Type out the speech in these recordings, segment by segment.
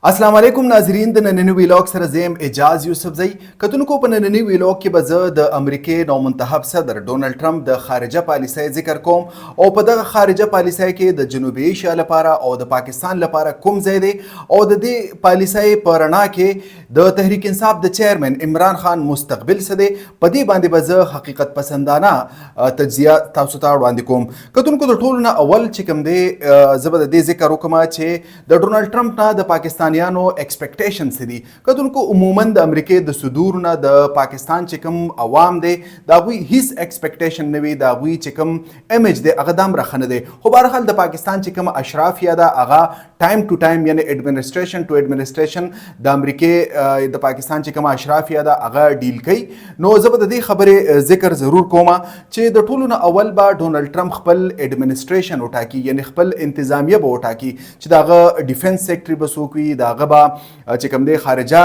अस्सलाम वालेकुम नाजरीन د नन्ही ویلاګ سره زیم اجاز یوسفزئی کتونکو په نننی ویلاګ کې به زه د امریکای نو منتخب صدر ډونلډ ټرمپ د خارجه پالیسۍ ذکر کوم او په دغه خارجه پالیسۍ کې د جنوبي ایشیا لپاره او د پاکستان لپاره کوم ځای دی او د دې پالیسۍ په رڼا کې د تحریک انصاف د چیرمن عمران خان مستقبل څه دی په دې باندې به زه حقیقت پسندانه تجزیه تاسو ته وړاندې کوم کتونکو د ټولو نه اول چې کوم دی زه به د دې ذکر وکم چې د ډونلډ ټرمپ نه د پاکستان یانو ایکسپیکټیشنز دي کتونکو عموما د امریکای د صدور نه د پاکستان چې کوم عوام دی دا غوي هیڅ ایکسپیکټیشن نه وي دا غوي چې کوم ایمیج دی هغه دام رخنه دی خو بهرحال د پاکستان چې کوم اشراف یا دا هغه ټایم ټو ټایم یعنی ایڈمنسټریشن ټو ایڈمنسټریشن د امریکای د پاکستان چې کوم اشراف یا دا هغه ډیل کوي نو زه به د دې خبره ذکر ضرور کوم چې د ټولو نه اول با ډونلډ ټرمپ خپل ایڈمنسټریشن وټاکي یعنی خپل انتظامیه به وټاکي چې داغه ډیفنس سیکټری به سوکوي داغه به چې کوم دی خارجه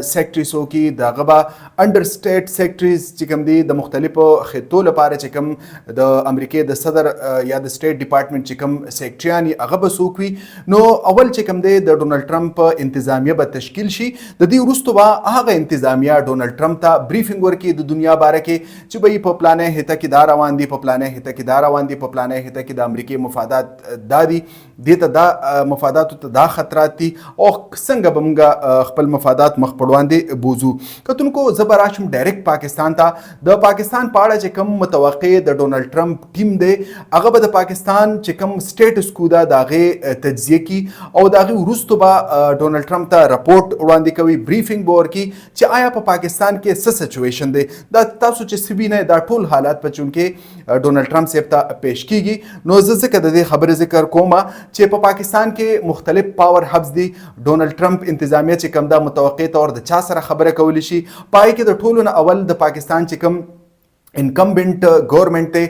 سیکټری سوکي داغه به انډر سټیټ سیکټریز چې کوم دی د مختلفو خطو لپاره چې کوم د امریکای د صدر یا د سټیټ ډپارټمنټ چې کوم سیکټریان هغه به سوکوي نو اول چې کوم دی د ډونلډ ټرمپ انتظامیه به تشکیل شي د دې وروسته به هغه انتظامیه ډونلډ ټرمپ ته بریفینګ ورکړي د دنیا باره کې چې به په پلانې هته کې دا روان دي په پلانې هته کې دا روان دي په پلانې هته کې د امریکای مفادات دادي دته دا مفاداتو ته دا خطرات دي او څنګه به موږ خپل مفادات مخ په وړاندې بوزو کتونکو زه به راشم ډایرکټ پاکستان ته د پاکستان په اړه چې کوم متوقع د ډونلډ ټرمپ ټیم دی هغه به د پاکستان چې کوم سټیټس کو دا دغه تجزیه کی او دغه وروسته به ډونلډ ټرمپ ته راپورټ وړاندې کوي بریفینګ به ورکړي چې آیا په پاکستان کې څه سچویشن دی دا تاسو چې سوینه دا ټول حالات په چون کې ډونلډ ټرمپ صاحب ته پیش کیږي نو زه ځکه د دې خبرې ذکر کوم چې په پاکستان کې مختلف پاور هبز دي ډونلډ ټرمپ انتظامیه چې کوم دا متوقع تور د چا سره خبره کولی شي پای کې د ټولو نه اول د پاکستان چې کوم انکمبنٹ گورنمنٹ ته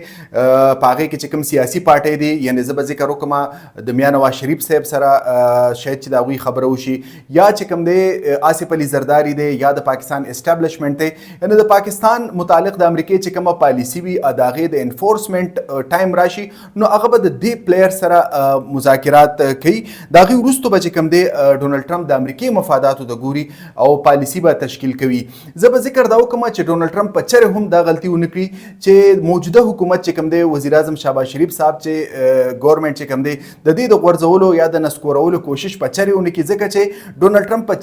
پاغه کې چې کوم سیاسي پارټي دي یعنی زه به ذکر وکم د میا نواز شریف صاحب سره شاید چې دا وی خبره وشي یا چې کوم دی آصف علي زرداری دی یا د پاکستان اسټابلیشمنت ته یعنی د پاکستان متعلق د امریکای چې کومه پالیسی وي اداغه د انفورسمنت ټایم راشي نو هغه به د دې پلیئر سره مذاکرات کوي داغه وروسته به چې کوم دی ډونلډ ټرمپ د امریکای مفاداتو د ګوري او پالیسی به تشکیل کوي زه به ذکر دا وکم چې ډونلډ ټرمپ په چره هم دا غلطي ونه چې موجوده حکومت چې کوم دی وزیر اعظم شهباز شریف صاحب چې ګورنمنت چې کوم دی د دې د غورځولو یا د نسکورولو کوشش په چریونه کې ځکه چې ډونلډ ټرمپ په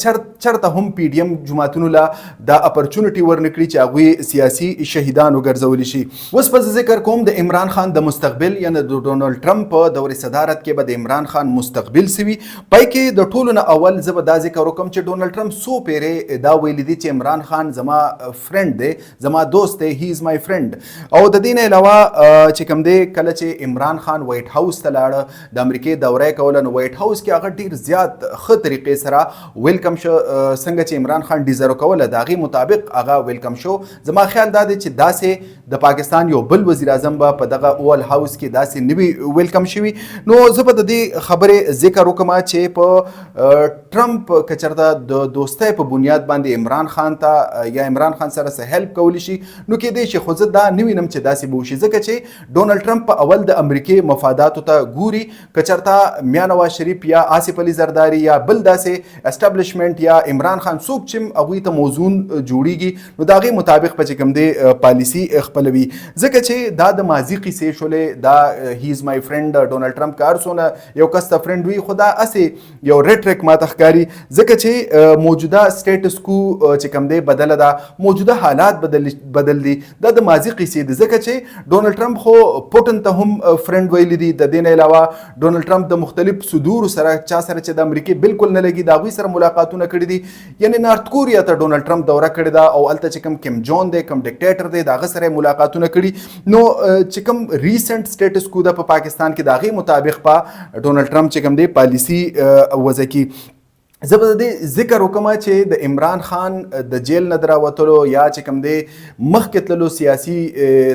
چرته هم پی ډی ایم جماعتونو لا د اپورچونټي ورنکړي چې هغه سیاسي شهیدان وګرځول شي اوس په ذکر کوم د عمران خان د مستقبل یعنی د ډونلډ ټرمپ په دور صدارت کې به د عمران خان مستقبل سوي پای کې د ټولو نه اول زه به دا ذکر وکم چې ډونلډ ټرمپ سو پیره دا ویل دي چې عمران خان زما فرند دی زما دوست دی هی از مای فرند او د دې نه علاوه چې کوم دی کله چې عمران خان وایټ هاوس ته لاړ د امریکای دوره کوله نو وایټ هاوس کې هغه ډیر زیات ښه طریقې سره ویلکم شو څنګه چې عمران خان ډیزرو کوله د هغې مطابق هغه ویلکم شو زما خیال دا دی چې داسې د پاکستان یو بل وزیر اعظم به په دغه اول هاوس کې داسې نوي ویلکم شوي نو زه به د دې خبرې ذکر وکم چې په ټرمپ کچرته د دوستۍ په بنیاد باندې عمران خان ته یا عمران خان سره څه هیلپ کولی شي نو کېدای شي خو زه دا نه وینم چې داسې به وشي ځکه چې ډونلډ ټرمپ په اول د امریکای مفاداتو ته ګوري کچرته میا نواز شریف یا آصف علي زرداری یا بل داسې اسټابلیشمنت یا عمران خان څوک چې هغوی ته موزون جوړیږي نو د هغې مطابق به چې کوم دی پالیسي خپلوي ځکه چې دا د ماضي قیسې شولې دا هی از مای فرند ډونلډ ټرمپ که هر څونه یو کس ته فرند وي خو دا هسې یو ریټریک ماته ښکاري ځکه چې موجوده سټیټس کو چې کوم دی بدله ده موجوده حالات بدل دي دا د ماضي قیسې دي ځکه چې ډونلډ ټرمپ خو پوټن ته هم فرند ویلی دي د دې نه علاوه ډونلډ ټرمپ د مختلف صدور سره چا سره چې د امریکای بالکل نه لګي د هغوی سره ملاقاتونه کړي دي یعنی نارت کوریا ته ډونلډ ټرمپ دوره کړې ده او هلته چې کوم کیم جون دی کوم ډیکټیټر دی د هغه سره ملاقاتونه کړي نو چې کوم ریسنټ سټیټس کو ده په پاکستان کې د هغې مطابق په ډونلډ ټرمپ چې کوم دی پالیسي وضع کړي زه به د دې ذکر وکم چې د عمران خان د جیل نه دراوتلو یا چې کوم دی مخکې تللو سیاسي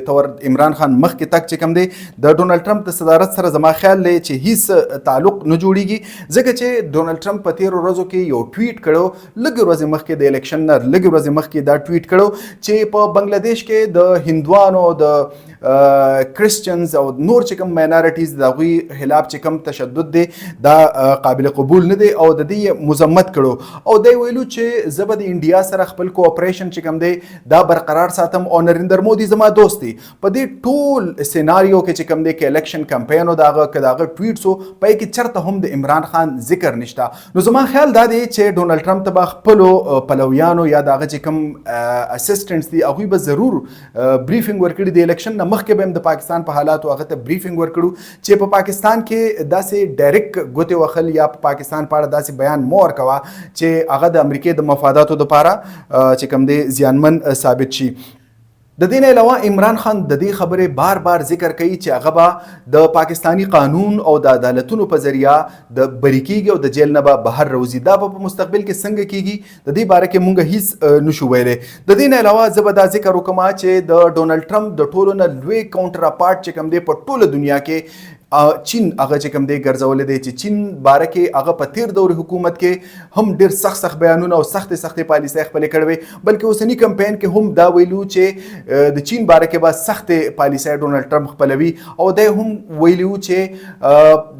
طور عمران خان مخکې تک چې کوم دی د ډونلډ ټرمپ د صدارت سره زما خیال دی چې هیڅ تعلق نه جوړیږي ځکه چې ډونلډ ټرمپ په تیرو ورځو کې یو ټویټ کړو لږ ورځې مخکې د الیکشن نه لږ ورځې مخکې دا ټویټ کړو چې په بنگلادیش کې د هندوانو د کرسچنز او نور چې کوم ماینارټیز د هغوی خلاف چې کوم تشدد دی دا قابل قبول نه دی او د دې مذمت کړو او دی ویلو چې زه به د انډیا سره خپل کوآپریشن چې کوم دی دا برقرار ساتم او نریندر مودي زما دوست دی. په دې ټول سیناریو کې چې کوم دی کې الیکشن کمپین او داغه ټویټس پای کې چرته هم د عمران خان ذکر نشته. نو زما خیال دا دی چې ډونلډ ټرمپ ته به خپلو پلویانو یا داغه چې کوم اسسټنټس دي هغوی به ضرور بریفینګ ورکړي د الیکشن نه مخکې به هم د پاکستان په حالاتو هغه ته بریفینګ ورکړو چې په پاکستان کې داسې ډایرکټ ګوتې وهل یا په پاکستان په اړه داسې بیان مه ورکوه چې هغه د امریکې د مفاداتو دپاره چې کوم دی زیانمن ثابت شي. د دې نه علاوه عمران خان د دې خبرې بار بار ذکر کوي چې هغه به د پاکستانی قانون او د عدالتونو په ذریعہ د بری کیږي او د جیل نه به بهر راوځي. دا په مستقبل کې څنګه کیږي د دې باره کې مونږ هیڅ نشو ویلی. د دې نه علاوه زه به دا ذکر وکړم چې د ډونلډ ټرمپ د ټولو نه لوی کاونټر اپارټ چې کوم دی په ټوله دنیا کې چین هغه چې کوم دی ګرځولی دی چې چین باره کې هغه په تیر دور حکومت کې هم ډېر سخت بیانونه او سختې پالیسۍ خپلې کړې وې بلکې اوسني کمپین کې هم دا ویلو چې د چین باره کې به سختې پالیسۍ ډونلډ ټرمپ خپلوي او دی هم ویلو چې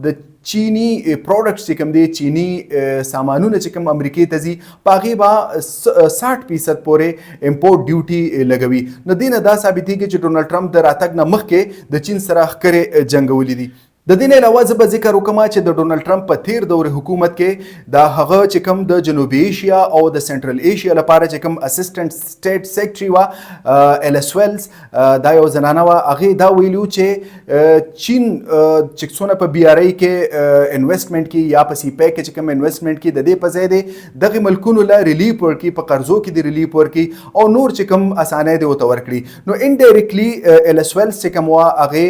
د چینی پروډکټس چې کوم دی چینی سامانونه چې کوم امریکې ته ځي په هغې به 60% پورې امپورټ ډیوټي لګوي. نو دې نه دا ثابتېږي چې ډونلډ ټرمپ د راتګ نه مخکې د چین سره ښکرې جنګولي دي. د دې نه علاوه زه به ذکر وکړم چې د ډونلډ ټرمپ په تیر دور حکومت کې دا هغه چې کوم د جنوبي ایشیا او د سنټرل ایشیا لپاره چې کوم اسسټنټ سټیټ سیکرټري وه ایلس ویلز دا یو زنانه وه هغې دا ویلو چې چین چې څونه په بي آر ای کې انویسټمنټ کې یا په سی پیک کې چې کوم انویسټمنټ کې د دې په ځای دی دغې ملکونو له ریلیف ورکړي په قرضو کې د ریلیف ورکړي او نور چې کوم اسانۍ دې ورته ورکړي. نو انډایرکټلی ایلس ویلز چې کوم وه هغې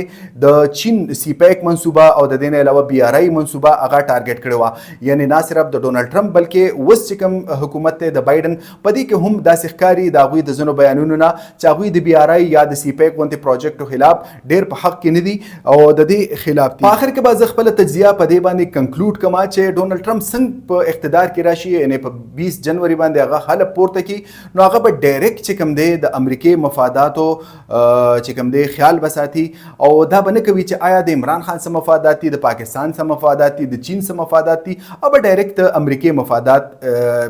د چین سی پیک منصوبه او د دې نه علاوه بي آر ای منصوبه هغه ټارګټ کړې وه. یعنی نه صرف د ډونلډ ټرمپ بلکې اوس چې کوم حکومت دی د بایډن په دې کې هم داسې ښکاري د هغوی د ځینو بیانونو نه چې هغوی د بي آر ای یا د سی پیک غوندې پروجیکټو خلاف ډېر په حق کې نه دي او د دې خلاف دي. په آخر کې به زه خپله تجزیه په دې باندې کنکلوډ کړم چې ډونلډ ټرمپ څنګه په اقتدار کې راشي یعنی په 20 جنوري باندې هغه حلب پورته کړي نو هغه به ډایرکټ چې کوم دی د امریکې مفاداتو چې کوم دی خیال به ساتي او دا به نه کوي چې آیا د عمران خان څه مفادات دي د پاکستان څه مفادات دي د چین څه مفادات دي او به ډایرکټ امریکې مفادات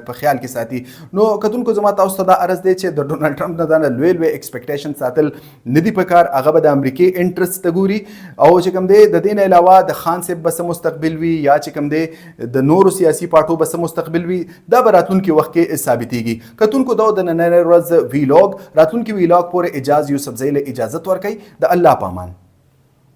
په خیال کې ساتي. نو کتونکو زما تاسو ته دا عرض دی چې د ډونلډ ټرمپ نه دا نه لوی ایکسپیکټیشن ساتل نه دي پکار هغه به د امریکې انټرست ته ګوري او چې کوم دی د دې نه علاوه د خان صاحب به څه مستقبل وي یا چې کوم دی د نورو سیاسي پارټو به څه مستقبل وي دا به راتلونکي وخت کې ثابتېږي. کتونکو دا د نننۍ ورځ ویلاګ راتلونکي ویلاګ پورې اجازه یوسفزۍ له اجازت ورکوي. د الله په امان.